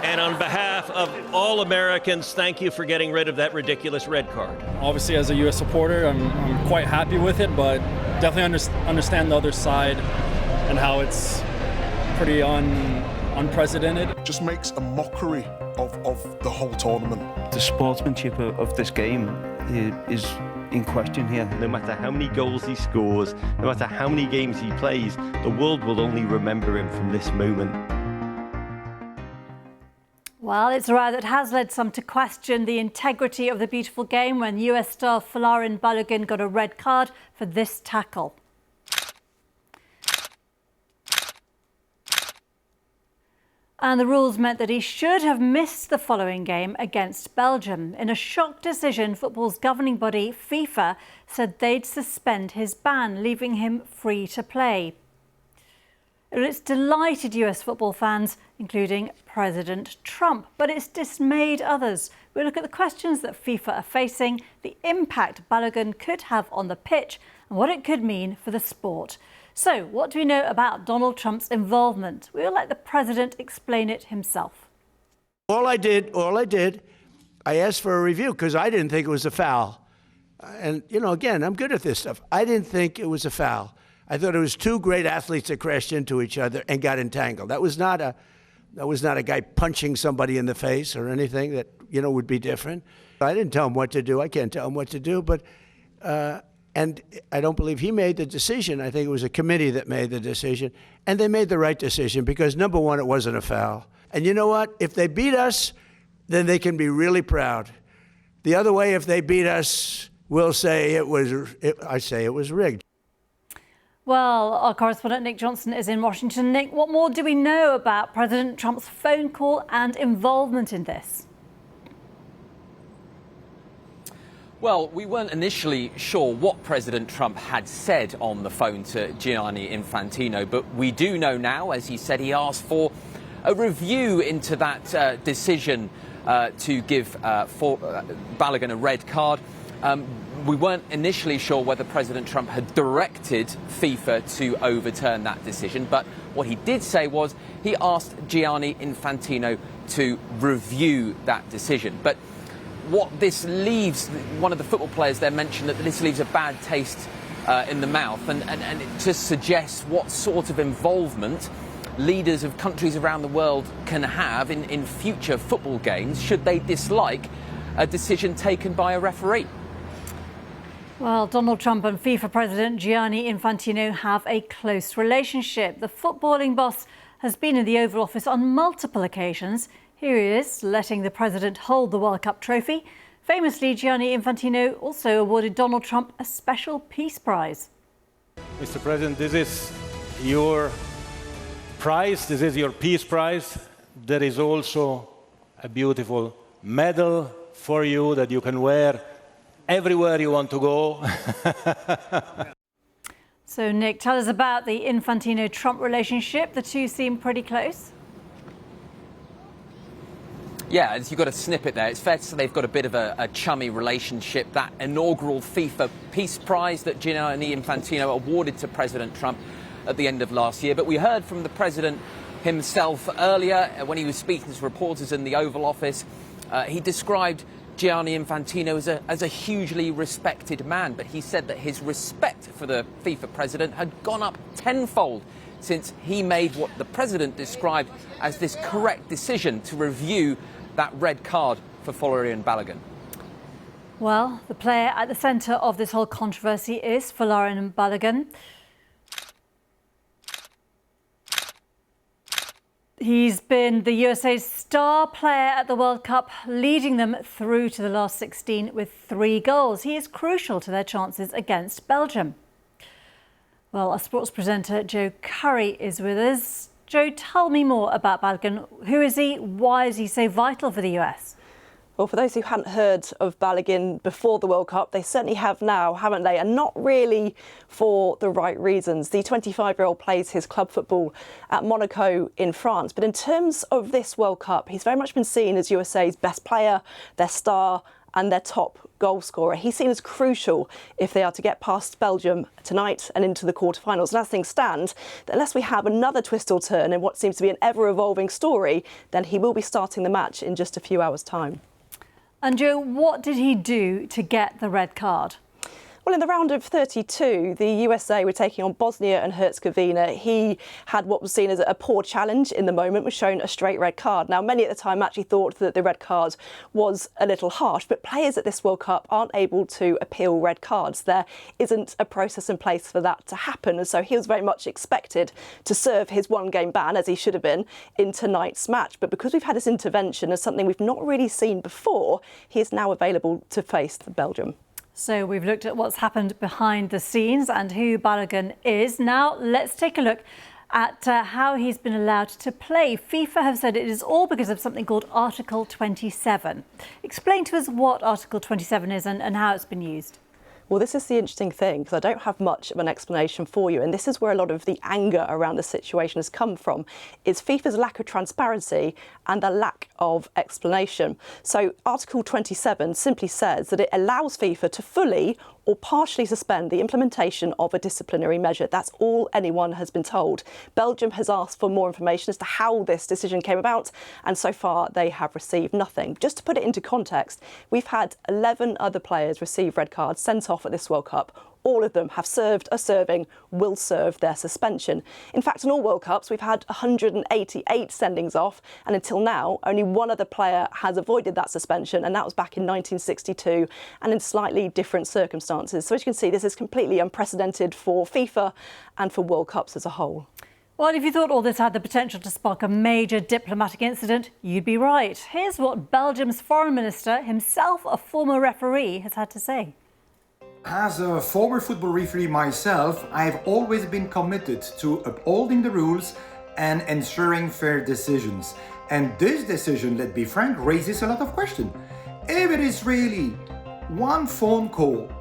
And on behalf of all Americans, thank you for getting rid of that ridiculous red card. Obviously, as a U.S. supporter, I'm quite happy with it, but definitely understand the other side and how it's pretty unprecedented. It just makes a mockery of the whole tournament. The sportsmanship of this game is in question here. No matter how many goals he scores, no matter how many games he plays, the world will only remember him from this moment. Well, it's a row that has led some to question the integrity of the beautiful game when US star Folarin Balogun got a red card for this tackle. And the rules meant that he should have missed the following game against Belgium. In a shock decision, football's governing body, FIFA, said they'd suspend his ban, leaving him free to play. It's delighted US football fans, including President Trump, but it's dismayed others. We look at the questions that FIFA are facing, the impact Balogun could have on the pitch, and what it could mean for the sport. So, what do we know about Donald Trump's involvement? We'll let the president explain it himself. All I did, I asked for a review because I didn't think it was a foul. And, again, I'm good at this stuff. I didn't think it was a foul. I thought it was two great athletes that crashed into each other and got entangled. That was not a guy punching somebody in the face or anything that, would be different. I didn't tell him what to do. I can't tell him what to do. But, and I don't believe he made the decision. I think it was a committee that made the decision. And they made the right decision because, number one, it wasn't a foul. And you know what? If they beat us, then they can be really proud. The other way, if they beat us, we'll say it was rigged. Well, our correspondent Nick Johnson is in Washington. Nick, what more do we know about President Trump's phone call and involvement in this? Well, we weren't initially sure what President Trump had said on the phone to Gianni Infantino, but we do know now, as he said, he asked for a review into that decision to give Balogun a red card. We weren't initially sure whether President Trump had directed FIFA to overturn that decision, but what he did say was he asked Gianni Infantino to review that decision. But what this leaves, one of the football players there mentioned that this leaves a bad taste in the mouth, and it just suggests what sort of involvement leaders of countries around the world can have in future football games should they dislike a decision taken by a referee. Well, Donald Trump and FIFA President Gianni Infantino have a close relationship. The footballing boss has been in the Oval Office on multiple occasions. Here he is, letting the president hold the World Cup trophy. Famously, Gianni Infantino also awarded Donald Trump a special peace prize. Mr. President, this is your prize. This is your peace prize. There is also a beautiful medal for you that you can wear everywhere you want to go. So, Nick, tell us about the Infantino-Trump relationship. The two seem pretty close. Yeah, as you've got a snippet there, it's fair to say they've got a bit of a chummy relationship. That inaugural FIFA Peace Prize that Gianni Infantino awarded to President Trump at the end of last year. But we heard from the president himself earlier when he was speaking to reporters in the Oval Office. He described Gianni Infantino as a hugely respected man, but he said that his respect for the FIFA president had gone up tenfold since he made what the president described as this correct decision to review that red card for Folarin Balogun. Well, the player at the centre of this whole controversy is Folarin Balogun. He's been the USA's star player at the World Cup, leading them through to the last 16 with 3 goals. He is crucial to their chances against Belgium. Well, our sports presenter Joe Curry is with us. Joe, tell me more about Balogun. Who is he? Why is he so vital for the US? Well, for those who hadn't heard of Balogun before the World Cup, they certainly have now, haven't they? And not really for the right reasons. The 25-year-old plays his club football at Monaco in France. But in terms of this World Cup, he's very much been seen as USA's best player, their star and their top goal scorer. He's seen as crucial if they are to get past Belgium tonight and into the quarterfinals. And as things stand, unless we have another twist or turn in what seems to be an ever-evolving story, then he will be starting the match in just a few hours' time. And Joe, what did he do to get the red card? Well, in the round of 32, the USA were taking on Bosnia and Herzegovina. He had what was seen as a poor challenge in the moment, was shown a straight red card. Now, many at the time actually thought that the red card was a little harsh, but players at this World Cup aren't able to appeal red cards. There isn't a process in place for that to happen, and so he was very much expected to serve his one-game ban, as he should have been, in tonight's match. But because we've had this intervention as something we've not really seen before, he is now available to face Belgium. So we've looked at what's happened behind the scenes and who Balogun is. Now let's take a look at how he's been allowed to play. FIFA have said it is all because of something called Article 27. Explain to us what Article 27 is and how it's been used. Well, this is the interesting thing, because I don't have much of an explanation for you, and this is where a lot of the anger around the situation has come from, is FIFA's lack of transparency and the lack of explanation. So Article 27 simply says that it allows FIFA to fully or partially suspend the implementation of a disciplinary measure. That's all anyone has been told. Belgium has asked for more information as to how this decision came about, and so far they have received nothing. Just to put it into context, we've had 11 other players receive red cards sent off at this World Cup. All of them have served, are serving, will serve their suspension. In fact, in all World Cups, we've had 188 sendings off, and until now, only one other player has avoided that suspension, and that was back in 1962, and in slightly different circumstances. So as you can see, this is completely unprecedented for FIFA and for World Cups as a whole. Well, if you thought all this had the potential to spark a major diplomatic incident, you'd be right. Here's what Belgium's foreign minister, himself a former referee, has had to say. As a former football referee myself, I've always been committed to upholding the rules and ensuring fair decisions. And this decision, let's be frank, raises a lot of questions. If it is really one phone call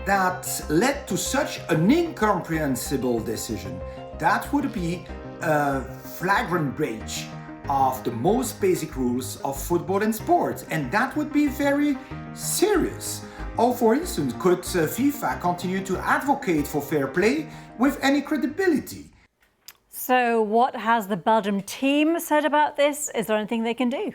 that led to such an incomprehensible decision, that would be a flagrant breach of the most basic rules of football and sport, and that would be very serious. Or, for instance, could FIFA continue to advocate for fair play with any credibility? So what has the Belgium team said about this? Is there anything they can do?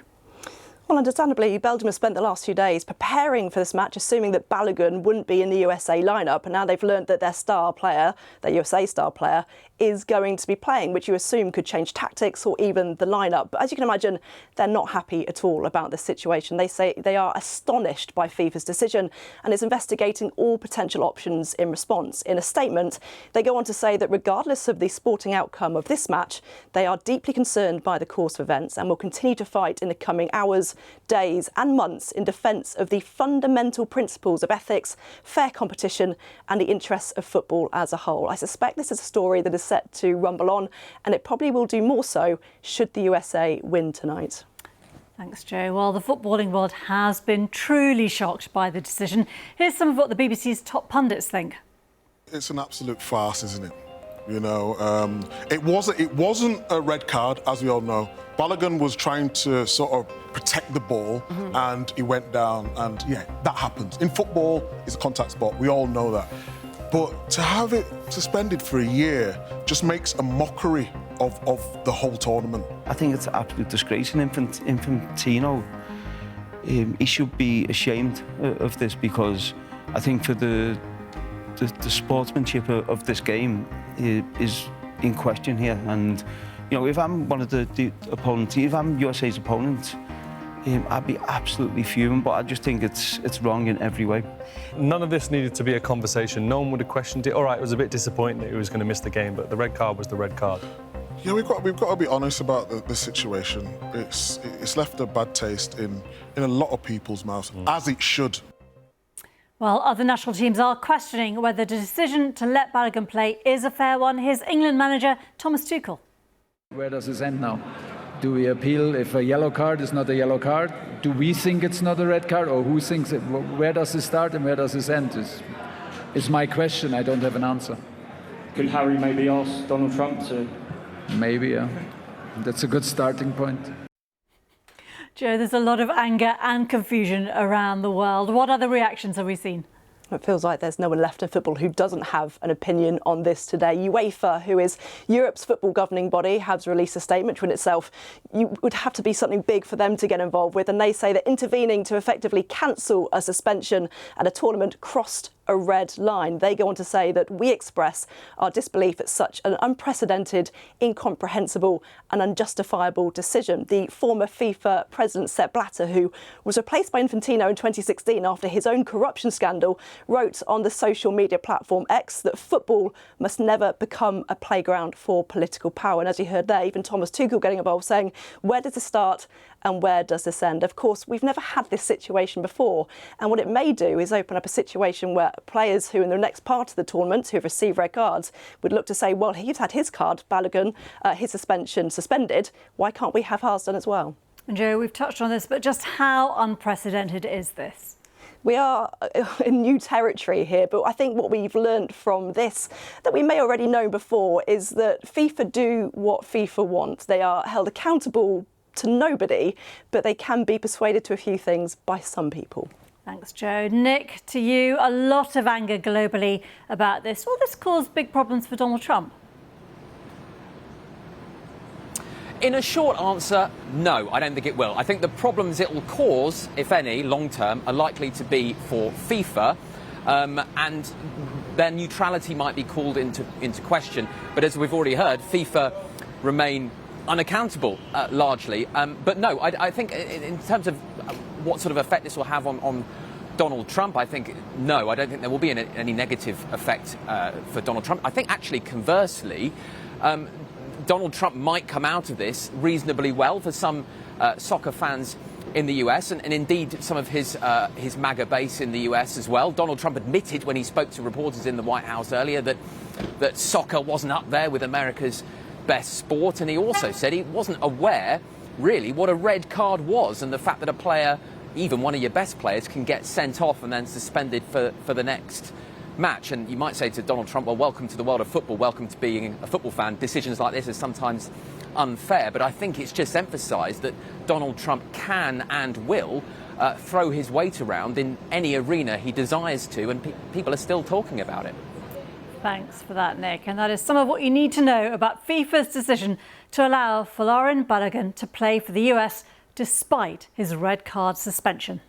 Well, understandably, Belgium has spent the last few days preparing for this match, assuming that Balogun wouldn't be in the USA lineup. And now they've learned that their star player, their USA star player, is going to be playing, which you assume could change tactics or even the lineup. But as you can imagine, they're not happy at all about this situation. They say they are astonished by FIFA's decision and is investigating all potential options in response. In a statement, they go on to say that regardless of the sporting outcome of this match, they are deeply concerned by the course of events and will continue to fight in the coming hours, days and months in defence of the fundamental principles of ethics, fair competition and the interests of football as a whole. I suspect this is a story that is set to rumble on, and it probably will do more so should the USA win tonight. Thanks, Joe. Well, the footballing world has been truly shocked by the decision. Here's some of what the BBC's top pundits think. It's an absolute farce, isn't it? You know, it wasn't a red card, as we all know. Balogun was trying to sort of protect the ball, and he went down, and yeah, that happens. In football, it's a contact sport. We all know that. But to have it suspended for a year just makes a mockery of the whole tournament. I think it's an absolute disgrace. And Infantino, he should be ashamed of this, because I think for the sportsmanship of this game is in question here. And you know, if I'm one of the opponents, if I'm USA's opponent, I'd be absolutely fuming, but I just think it's wrong in every way. None of this needed to be a conversation. No one would have questioned it. All right, it was a bit disappointing that he was going to miss the game, but the red card was the red card. Yeah, we've got to be honest about the situation. It's left a bad taste in a lot of people's mouths, as it should. Well, other national teams are questioning whether the decision to let Balogun play is a fair one. Here's England manager Thomas Tuchel. Where does this end now? Do we appeal if a yellow card is not a yellow card? Do we think it's not a red card, or who thinks it? Where does this start and where does this end? Is my question. I don't have an answer. Could Harry maybe ask Donald Trump to? Maybe, yeah. That's a good starting point. Joe, there's a lot of anger and confusion around the world. What other reactions have we seen? It feels like there's no one left in football who doesn't have an opinion on this today. UEFA, who is Europe's football governing body, has released a statement, which in itself you would have to be something big for them to get involved with. And they say that intervening to effectively cancel a suspension at a tournament crossed a red line. They go on to say that we express our disbelief at such an unprecedented, incomprehensible and unjustifiable decision. The former FIFA president, Sepp Blatter, who was replaced by Infantino in 2016 after his own corruption scandal, wrote on the social media platform X that football must never become a playground for political power. And as you heard there, even Thomas Tuchel getting involved, saying, where does this start and where does this end? Of course, we've never had this situation before. And what it may do is open up a situation where players who in the next part of the tournament who have received red cards would look to say, well, he's had his card, Balogun, his suspension suspended. Why can't we have ours done as well? And Joe, we've touched on this, but just how unprecedented is this? We are in new territory here, but I think what we've learned from this that we may already know before is that FIFA do what FIFA want. They are held accountable to nobody, but they can be persuaded to a few things by some people. Thanks, Joe. Nick, to you, a lot of anger globally about this. Will this cause big problems for Donald Trump? In a short answer, no, I don't think it will. I think the problems it will cause, if any, long term, are likely to be for FIFA, and their neutrality might be called into question. But as we've already heard, FIFA remain unaccountable largely. But no, I think in terms of what sort of effect this will have on Donald Trump, I think no, I don't think there will be any negative effect for Donald Trump. I think actually conversely, Donald Trump might come out of this reasonably well for some soccer fans in the US and indeed some of his MAGA base in the US as well. Donald Trump admitted when he spoke to reporters in the White House earlier that soccer wasn't up there with America's best sport, and he also said he wasn't aware really what a red card was and the fact that a player, even one of your best players, can get sent off and then suspended for the next match. And you might say to Donald Trump, well, welcome to the world of football, welcome to being a football fan. Decisions like this are sometimes unfair, but I think it's just emphasised that Donald Trump can and will throw his weight around in any arena he desires to, and people are still talking about it. Thanks for that, Nick. And that is some of what you need to know about FIFA's decision to allow Folarin Balogun to play for the US despite his red card suspension.